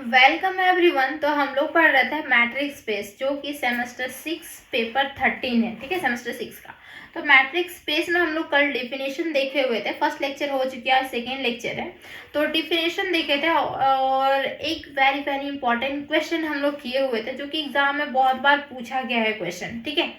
Welcome everyone. तो हम लोग पढ़ रहे थे मैट्रिक्स स्पेस जो कि सेमेस्टर 6 पेपर 13 है। ठीक है, सेमेस्टर 6 का। तो मैट्रिक्स स्पेस में हम लोग कल डिफिनेशन देखे हुए थे। फर्स्ट लेक्चर हो चुका है, सेकेंड लेक्चर है। तो डिफिनेशन देखे थे और एक वेरी वेरी इंपॉर्टेंट क्वेश्चन हम लोग किए हुए थे जो कि एग्जाम में बहुत बार पूछा गया है क्वेश्चन। ठीक है,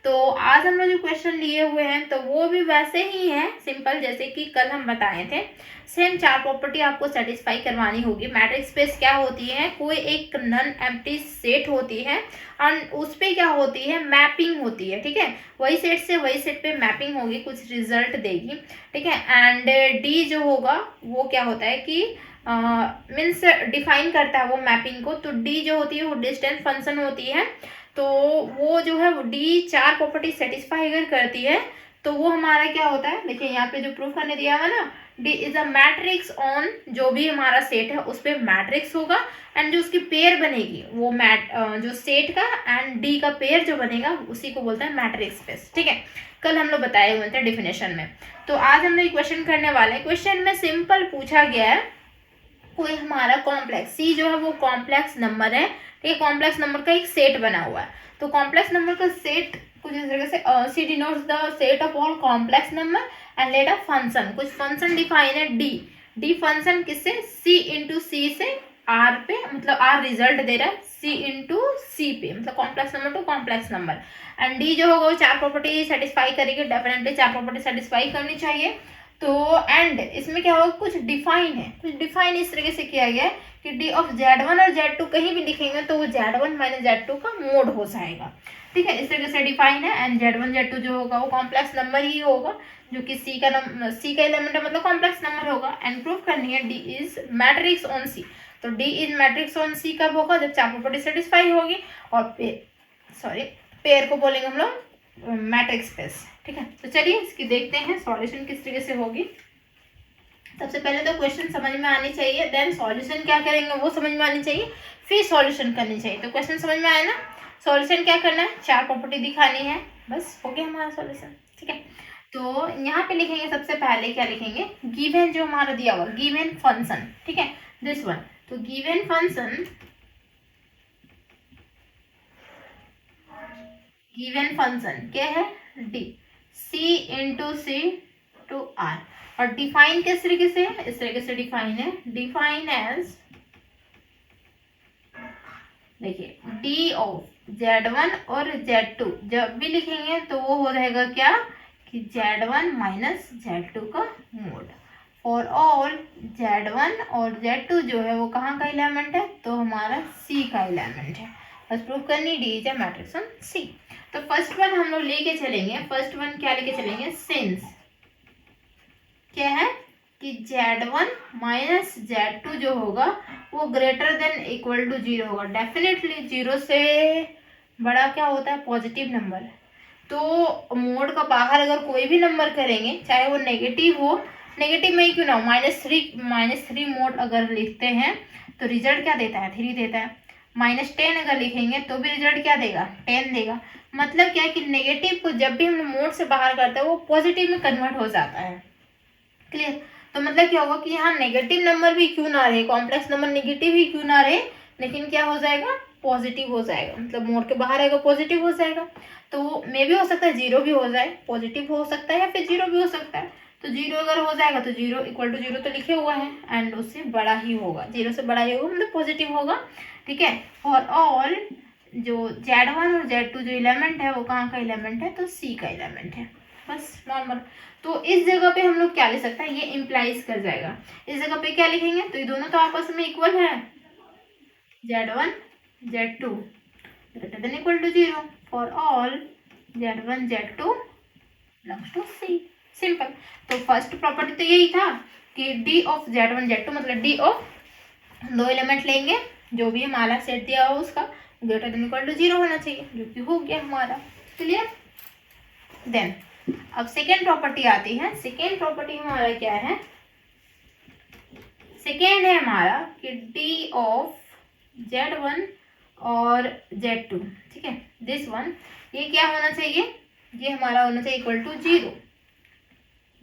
तो आज हम लोग जो क्वेश्चन लिए हुए हैं तो वो भी वैसे ही है, सिंपल जैसे कि कल हम बताए थे। सेम चार प्रॉपर्टी आपको सेटिस्फाई करवानी होगी। मैट्रिक्स स्पेस क्या होती है? कोई एक नॉन एम्प्टी सेट होती है और उस पे क्या होती है? मैपिंग होती है। ठीक है, वही सेट से वही सेट पे मैपिंग होगी, कुछ रिजल्ट देगी। ठीक है, एंड डी जो होगा वो क्या होता है कि मीन्स डिफाइन करता है वो मैपिंग को। तो डी जो होती है वो डिस्टेंस फंक्शन होती है। तो वो जो है डी चार प्रॉपर्टी सेटिस्फाई अगर करती है तो वो हमारा क्या होता है, देखिए यहाँ पे जो प्रूफ करने दिया हुआ ना, D is a matrix on, जो भी हमारा सेट है उस पर मैट्रिक्स होगा एंड जो उसकी पेयर बनेगी वो जो सेट का एंड डी का पेयर जो बनेगा उसी को बोलते हैं मैट्रिक्स स्पेस। ठीक है, कल हम लोग बताए हुए थे डिफिनेशन में। तो आज हम लोग क्वेश्चन करने वाले हैं। क्वेश्चन में सिंपल पूछा गया है, कोई हमारा कॉम्प्लेक्स सी जो है वो कॉम्प्लेक्स नंबर है। ठीक है, कॉम्प्लेक्स नंबर का एक सेट बना हुआ है। तो कॉम्प्लेक्स नंबर का सेट कुछ इस तरह से, C denotes the set of all complex number and let a function. कुछ फंक्शन डिफाइन है डी। डी फंक्शन किससे? सी इंटू सी से आर पे, मतलब आर रिजल्ट दे रहा है सी इंटू सी पे, मतलब complex number two complex number. And D जो होगा वो चार प्रॉपर्टी सेटिस्फाई करेगी, डेफिनेटली चार प्रॉपर्टी सेटिस्फाई करनी चाहिए। तो एंड इसमें क्या होगा, कुछ डिफाइन है, कुछ डिफाइन इस तरीके से किया गया है कि डी ऑफ Z1 और Z2 कहीं भी लिखेंगे तो वो Z1 माइनस Z2 का मोड हो जाएगा। ठीक है, इस तरीके से डिफाइन है। एंड Z1 Z2 जो होगा वो कॉम्प्लेक्स नंबर ही होगा जो कि सी का एलिमेंट है, मतलब कॉम्प्लेक्स नंबर होगा। एंड प्रूफ करनी है डी इज मैट्रिक्स ऑन सी। तो डी इज मैट्रिक्स ऑन सी कब होगा? जब चार प्रॉपर्टी सेटिस्फाई होगी और पेयर को बोलेंगे हम लोग मैट्रिक्स स्पेस। ठीक है, तो चलिए इसकी देखते हैं सॉल्यूशन किस तरीके से होगी। सबसे पहले तो क्वेश्चन समझ में आनी चाहिए, देन सॉल्यूशन क्या करेंगे वो समझ में आनी चाहिए, फिर सॉल्यूशन करनी चाहिए। तो क्वेश्चन समझ में आया ना? सॉल्यूशन क्या करना है? चार प्रॉपर्टी दिखानी है, बस हो गया हमारा सॉल्यूशन। ठीक है, तो यहाँ पे लिखेंगे सबसे पहले क्या लिखेंगे, गिवन जो हमारा दिया हुआ गिवन फंक्शन। ठीक है, दिस वन। तो गिवन फंक्शन क्या है? D C into C to R. और डिफाइन किस तरीके से? इस तरीके से डिफाइन है, डिफाइन एज, देखिए डी ऑफ Z1 और Z2 जब भी लिखेंगे तो वो हो जाएगा क्या कि Z1 माइनस Z2 का मोड। फॉर ऑल Z1 और Z2 जो है वो कहाँ का एलिमेंट है? तो हमारा C का एलिमेंट है। बस प्रूफ करनी D is a matrix on C। तो फर्स्ट वन हम लोग लेके चलेंगे। फर्स्ट वन क्या लेके चलेंगे? सिंस क्या है कि Z1 माइनस Z2 जो होगा वो ग्रेटर देन इक्वल टू 0 होगा। डेफिनेटली 0 से बड़ा क्या होता है? Positive number. तो मोड का बाहर अगर कोई भी नंबर करेंगे चाहे वो नेगेटिव हो, नेगेटिव में ही क्यों ना हो, -3 मोड अगर लिखते हैं तो रिजल्ट क्या देता है? 3 देता है। -10 अगर लिखेंगे तो भी रिजल्ट क्या देगा? 10 देगा। मतलब क्या है कि नेगेटिव को जब भी हम मोड से बाहर करते हैं वो पॉजिटिव में कन्वर्ट हो जाता है। क्लियर? तो मतलब क्या होगा कि यहाँ नेगेटिव नंबर भी क्यों ना रहे, कॉम्प्लेक्स नंबर नेगेटिव ही क्यों ना रहे, लेकिन क्या हो जाएगा? पॉजिटिव हो जाएगा, मतलब मोड के बाहर आएगा पॉजिटिव हो जाएगा। तो मे भी हो सकता है 0 भी हो जाए, पॉजिटिव हो सकता है या फिर 0 भी हो सकता है। तो 0 अगर हो जाएगा तो 0 इक्वल टू 0 तो लिखे हुआ है एंड उससे बड़ा ही होगा, 0 से बड़ा ही होगा, मतलब पॉजिटिव होगा। ठीक है, और ऑल जो Z1 और Z2 जो एलिमेंट है वो कहाँ का एलिमेंट है? तो C का एलिमेंट है, बस नॉर्मल। तो इस जगह पे हम लोग क्या लिख सकते हैं? ये इंप्लाइज कर जाएगा। इस जगह पे क्या लिखेंगे? तो ये दोनों तो आपस में इक्वल है, Z1 Z2 greater than equal to 0 for all Z1 Z2 belongs to C। Simple. तो फर्स्ट प्रॉपर्टी तो यही था कि डी ऑफ Z1 Z2 मतलब डी ऑफ दो एलिमेंट लेंगे जो भी हमारा सेट दिया हो उसका ग्रेटर देन इक्वल टू 0 होना चाहिए, जो कि हो गया हमारा। क्लियर? देन अब सेकेंड प्रॉपर्टी आती है। सेकेंड प्रॉपर्टी हमारा क्या है? सेकेंड है हमारा कि डी ऑफ Z1 और Z2। ठीक है, दिस वन, ये क्या होना चाहिए? ये हमारा होना चाहिए इक्वल टू 0।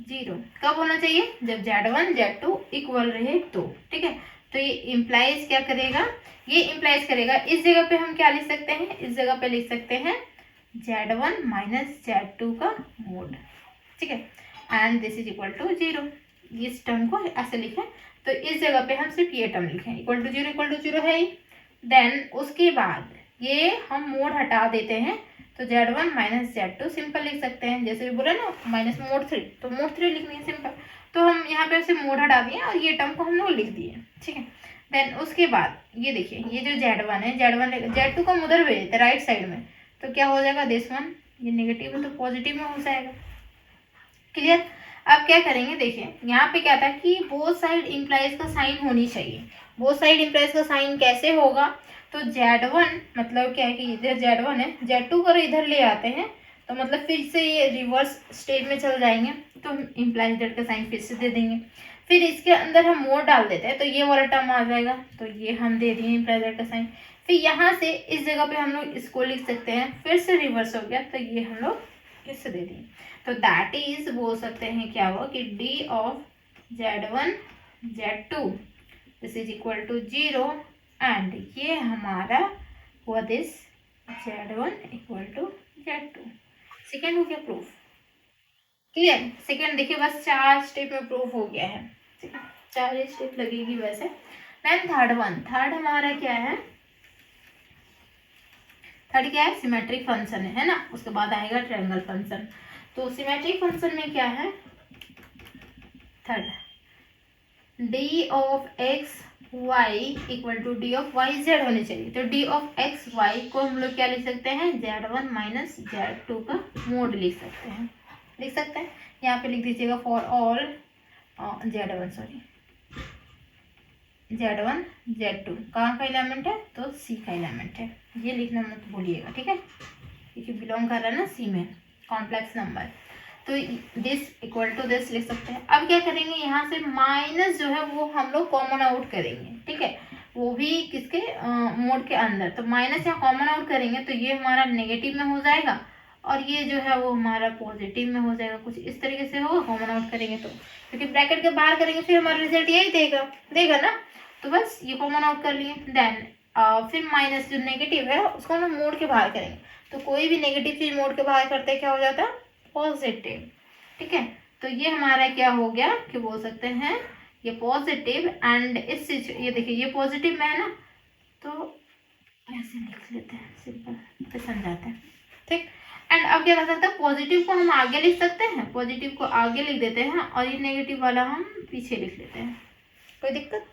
0 कब होना चाहिए? जब Z1 Z2 इक्वल रहे तो। ठीक है, तो ये इम्प्लाइज क्या करेगा, ये इम्प्लाइज करेगा, इस जगह पे हम क्या लिख सकते हैं, इस जगह पे लिख सकते हैं Z1 माइनस Z2 का मोड, ठीक है, and this is equal to 0। इस टर्म को ऐसे लिखें, तो इस जगह पे हम सिर्फ ये टर्म लिखें, इक्वल टू जीरो है ही। देन उसके बाद ये हम मोड हटा देते हैं, तो Z1 माइनस Z2 सिंपल लिख सकते हैं, जैसे बोला ना माइनस मोड 3, तो मोड 3 लिखनी है सिंपल। तो हम यहाँ पे उसे मोड हटा दिए और ये टर्म को हम लोग लिख दिए, ठीक है। देन उसके बाद ये देखिए, ये जो Z1 है, Z2 को हम उधर भेज देते राइट साइड में, तो क्या हो जाएगा, दिस वन, ये नेगेटिव है तो पॉजिटिव में हो जाएगा, क्लियर। अब क्या करेंगे, देखिए यहाँ पे क्या था कि बोथ साइड इम्प्लाइज का साइन होनी चाहिए। बोथ साइड इम्प्लाइज का साइन कैसे होगा, तो Z1 मतलब क्या है कि इधर Z1 है, Z2 को इधर ले आते हैं, तो मतलब फिर से ये रिवर्स स्टेज में चल जाएंगे, तो हम इम्प्लाइज डेट का साइन फिर से दे देंगे। फिर इसके अंदर हम मोड डाल देते हैं, तो ये वाला टर्म आ जाएगा, तो ये हम दे दिए इम्प्लाइज डेट का साइन। फिर यहाँ से इस जगह पे हम लोग इसको लिख सकते हैं, फिर से रिवर्स हो गया, तो ये हम लोग इससे दे दिए। तो दैट इज बोल सकते हैं क्या हुआ कि D of Z1 Z2 this is equal to 0, and ये हमारा हुआ this Z1 equal to Z2। Second हो गया प्रूफ, क्लियर। सेकेंड देखिए बस 4 स्टेप में प्रूफ हो गया है, ठीक है, 4 स्टेप लगेगी वैसे। देन थर्ड हमारा क्या है, थर्ड क्या है, सिमेट्रिक फंक्शन है ना, उसके बाद आएगा ट्रायंगल फंक्शन। तो सिमेट्रिक फंक्शन में क्या है, third D of X Y equal to D of Y Z होनी चाहिए। तो D ऑफ एक्स वाई को हम लोग क्या लिख सकते हैं, Z1 माइनस Z2 का मोड लिख सकते हैं, यहाँ पे लिख दीजिएगा फॉर ऑल Z1 Z2 कहाँ का एलिमेंट है, तो C का एलिमेंट है, ये लिखना मत भूलिएगा, ठीक है, क्योंकि बिलोंग कर रहा है ना C में, कॉम्प्लेक्स नंबर। तो दिस इक्वल टू दिस लिख सकते हैं। अब क्या करेंगे, यहाँ से माइनस जो है वो हम लोग कॉमन आउट करेंगे, ठीक है, वो भी किसके मोड के अंदर। तो माइनस यहाँ कॉमन आउट करेंगे, तो ये हमारा नेगेटिव में हो जाएगा, और ये जो है वो हमारा पॉजिटिव में हो जाएगा, कुछ इस तरीके से होगा कॉमन आउट करेंगे तो, क्योंकि ब्रैकेट के बाहर करेंगे फिर हमारा रिजल्ट यही देगा ना। तो बस ये कॉमन आउट कर लिए। देन फिर माइनस जो नेगेटिव है उसको हम मोड के बाहर करेंगे, तो कोई भी नेगेटिव चीज मोड के बाहर करते क्या हो जाता है, पॉजिटिव, ठीक है। तो ये हमारा क्या हो गया कि बोल सकते हैं ये पॉजिटिव, एंड इस ये देखिए ये पॉजिटिव में है ना, तो ऐसे लिख लेते हैं सिंपल, तो समझाते हैं, ठीक। एंड अब क्या कर सकते हैं, पॉजिटिव को हम आगे लिख सकते हैं, पॉजिटिव को आगे लिख देते हैं, और ये नेगेटिव वाला हम पीछे लिख लेते हैं, कोई दिक्कत।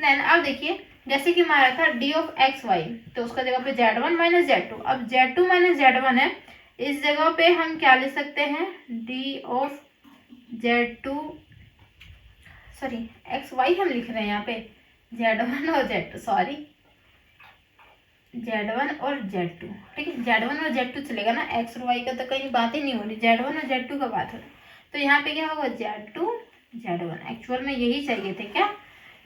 देन अब देखिए जैसे कि हमारा था D ऑफ एक्स वाई, तो उसका जगह पे Z1 माइनस Z2, अब Z2 माइनस Z1 है, इस जगह पे हम क्या लिख सकते हैं, D of Z2 sorry X Y हम लिख रहे हैं यहाँ पे, Z1 और Z2 सॉरी Z1 और Z2, ठीक है, Z1 और Z2 चलेगा ना, एक्स और वाई का तो कहीं बात ही नहीं हो रही, Z1 और Z2 का बात हो रही। तो यहाँ पे क्या होगा, Z2 Z1, एक्चुअल में यही चाहिए थे क्या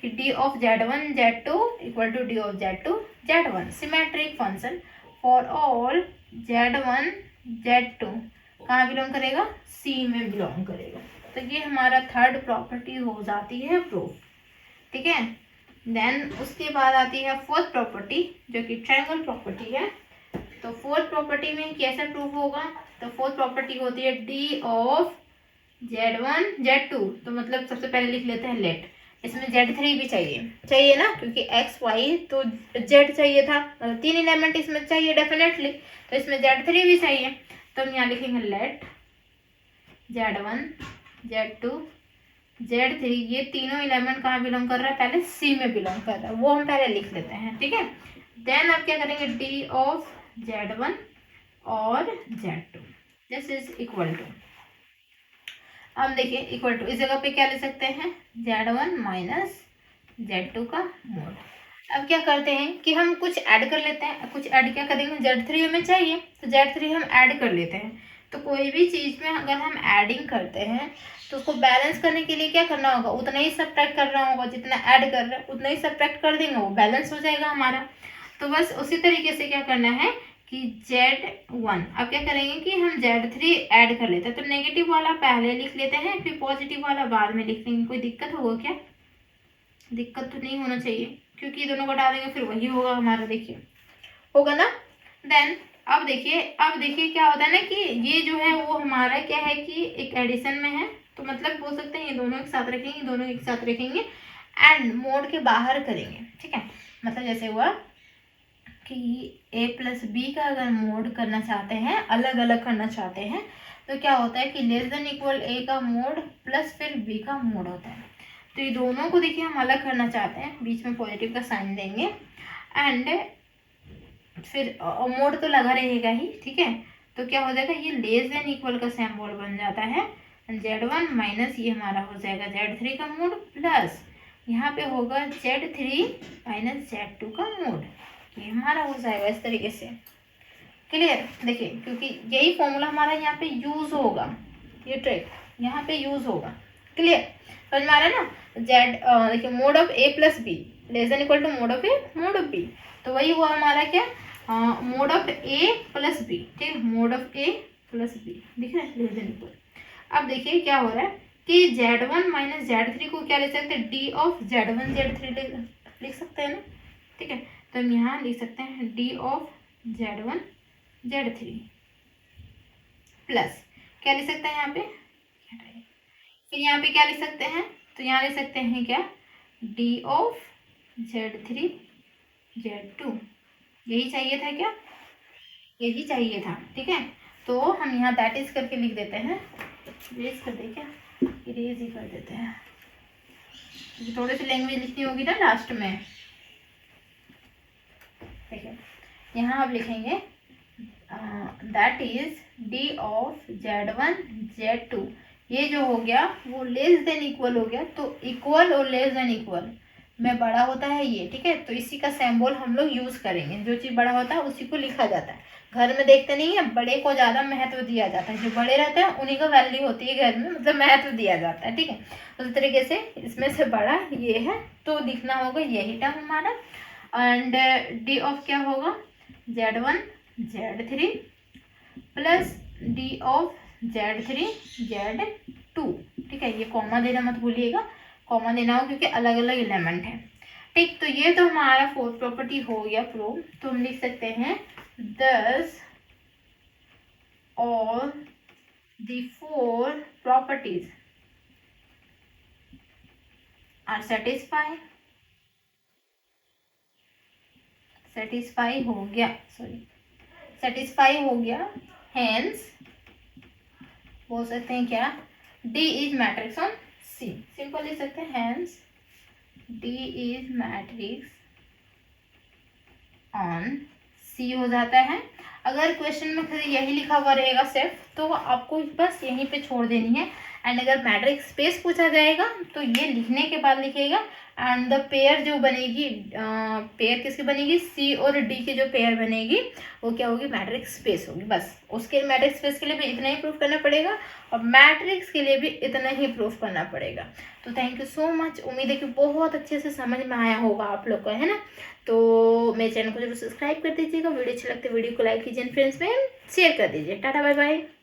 कि D of Z1 Z2 equal to D of Z2 Z1, symmetric function for all Z1 Z2 कहाँ बिलोंग करेगा, C में बिलोंग करेगा। तो ये हमारा थर्ड प्रॉपर्टी हो जाती है प्रूफ, ठीक है। देन उसके बाद आती है फोर्थ प्रॉपर्टी जो कि ट्रायंगल प्रॉपर्टी है। तो फोर्थ प्रॉपर्टी में कैसे प्रूफ होगा, तो फोर्थ प्रॉपर्टी होती है D ऑफ Z1 Z2, तो मतलब सबसे पहले लिख लेते हैं लेट, इसमें Z3 भी चाहिए ना, क्योंकि x y तो Z चाहिए था, मतलब 3 एलिमेंट इसमें चाहिए डेफिनेटली, तो इसमें Z3 भी चाहिए। तो हम यहाँ लिखेंगे लेट Z1 Z2 Z3, ये तीनों एलिमेंट कहाँ बिलोंग कर रहा है, पहले C में बिलोंग कर रहा है, वो हम पहले लिख लेते हैं, ठीक है। देन अब क्या करेंगे, D ऑफ Z1 और Z2 this is equal to, अब देखिए इक्वल टू इस जगह पे क्या ले सकते हैं, Z1 माइनस Z2 का मोड। अब क्या करते हैं कि हम कुछ ऐड कर लेते हैं, कुछ ऐड क्या करेंगे, Z3 हमें चाहिए तो Z3 हम ऐड कर लेते हैं। तो कोई भी चीज़ में अगर हम ऐडिंग करते हैं तो उसको बैलेंस करने के लिए क्या करना होगा, उतना ही सब्ट्रैक्ट करना होगा, जितना ऐड कर रहे हैं उतना ही सब्ट्रैक्ट कर देंगे, वो बैलेंस हो जाएगा हमारा। तो बस उसी तरीके से क्या करना है कि Z1, अब क्या करेंगे कि हम Z3 ऐड कर लेते हैं, तो नेगेटिव वाला पहले लिख लेते हैं, फिर पॉजिटिव वाला बाद में लिख लेंगे, कोई दिक्कत होगा क्या, दिक्कत तो नहीं होना चाहिए, क्योंकि ये दोनों को हटा देंगे फिर वही होगा हमारा, देखिए होगा ना। देन अब देखिए क्या होता है ना कि ये जो है वो हमारा क्या है कि एक एडिशन में है, तो मतलब बोल सकते हैं ये दोनों एक साथ रखेंगे, दोनों एक साथ रखेंगे एंड मोड के बाहर करेंगे, ठीक है। मतलब जैसे हुआ कि a प्लस बी का अगर मोड करना चाहते हैं, अलग अलग करना चाहते हैं, तो क्या होता है कि लेस देन इक्वल a का मोड प्लस फिर b का मोड होता है। तो ये दोनों को देखिए हम अलग करना चाहते हैं, बीच में पॉजिटिव का साइन देंगे एंड फिर मोड तो लगा रहेगा ही, ठीक है। तो क्या हो जाएगा, ये लेस देन इक्वल का सिंबल बन जाता है Z1 माइनस ये हमारा हो जाएगा Z3 का मोड प्लस यहाँ पे होगा Z3 माइनस Z2 का मोड, ये हमारा हो जाएगा इस तरीके से। क्लियर, देखिए क्योंकि यही फॉर्मूला हमारा यहाँ पे यूज होगा, ये ट्रिक यहाँ पे यूज होगा। क्लियर, समझ में आ रहा है ना। देखिए mod of a plus B less than equal to mod of a mod of b, तो वही हुआ हमारा क्या, mod of a plus B, ठीक है, mod of a plus B दिख रहा है लेस देन इक्वल। अब देखिए क्या हो रहा है कि Z1 माइनस Z3 को क्या लिख सकते हैं, डी ऑफ Z1 Z3 लिख सकते हैं ना, ठीक है। तो हम यहाँ लिख सकते हैं D of Z1 Z3 plus क्या लिख सकते हैं यहाँ पे, फिर यहाँ पे क्या लिख सकते हैं, तो यहाँ लिख सकते हैं क्या, डी ऑफ Z3 Z2, यही चाहिए था क्या, यही चाहिए था, ठीक है। तो हम यहाँ दैट इज करके लिख देते हैं, इरेज कर दे क्या, इरेज ही कर देते हैं, क्योंकि थोड़ी सी लैंग्वेज लिखनी होगी ना लास्ट में, ठीक है। यहाँ आप लिखेंगे that is D of Z1 Z2, ये जो हो गया वो लेस देन इक्वल हो गया, तो इक्वल और लेस देन इक्वल में बड़ा होता है ये, ठीक है। तो इसी का सिंबल हम लोग यूज करेंगे, जो चीज़ बड़ा होता है उसी को लिखा जाता है। घर में देखते नहीं है, बड़े को ज़्यादा महत्व दिया जाता है, जो बड़े रहते हैं उन्हीं का वैल्यू होती है घर में, मतलब महत्व दिया जाता है, ठीक है। तो इस तरीके से इसमें से बड़ा ये है, तो दिखना होगा यही टर्म हमारा, एंड डी ऑफ क्या होगा, Z1 Z3 plus D of Z3 Z2, ठीक है। ये कॉमा देना मत भूलिएगा, कॉमा देना हो क्योंकि अलग अलग एलिमेंट है, ठीक। तो ये तो हमारा फोर्थ प्रॉपर्टी हो गया प्रूव। तो हम लिख सकते हैं thus all the four properties are satisfied हो गया, सॉरी सेटिस्फाई हो गया, हेंस बोल सकते हैं क्या, D is matrix on C, simple लिख सकते हैं hence D is matrix on C हो जाता है। अगर क्वेश्चन में खाली यही लिखा हुआ रहेगा सिर्फ, तो आपको बस यहीं पे छोड़ देनी है, एंड अगर मैट्रिक्स स्पेस पूछा जाएगा तो ये लिखने के बाद लिखेगा, एंड द पेयर जो बनेगी, पेयर किसकी बनेगी, C और D की जो पेयर बनेगी वो क्या होगी, मैट्रिक्स स्पेस होगी। बस उसके मैट्रिक्स स्पेस के लिए भी इतना ही प्रूफ करना पड़ेगा, और मैट्रिक्स के लिए भी इतना ही प्रूफ करना पड़ेगा। तो थैंक यू सो मच, उम्मीद है कि बहुत अच्छे से समझ में आया होगा आप लोग को, है ना। तो मेरे चैनल को जरूर सब्सक्राइब कर दीजिएगा, वीडियो अच्छी लगती है वीडियो को लाइक कीजिए, फ्रेंड्स में शेयर कर दीजिए। Tata bye bye.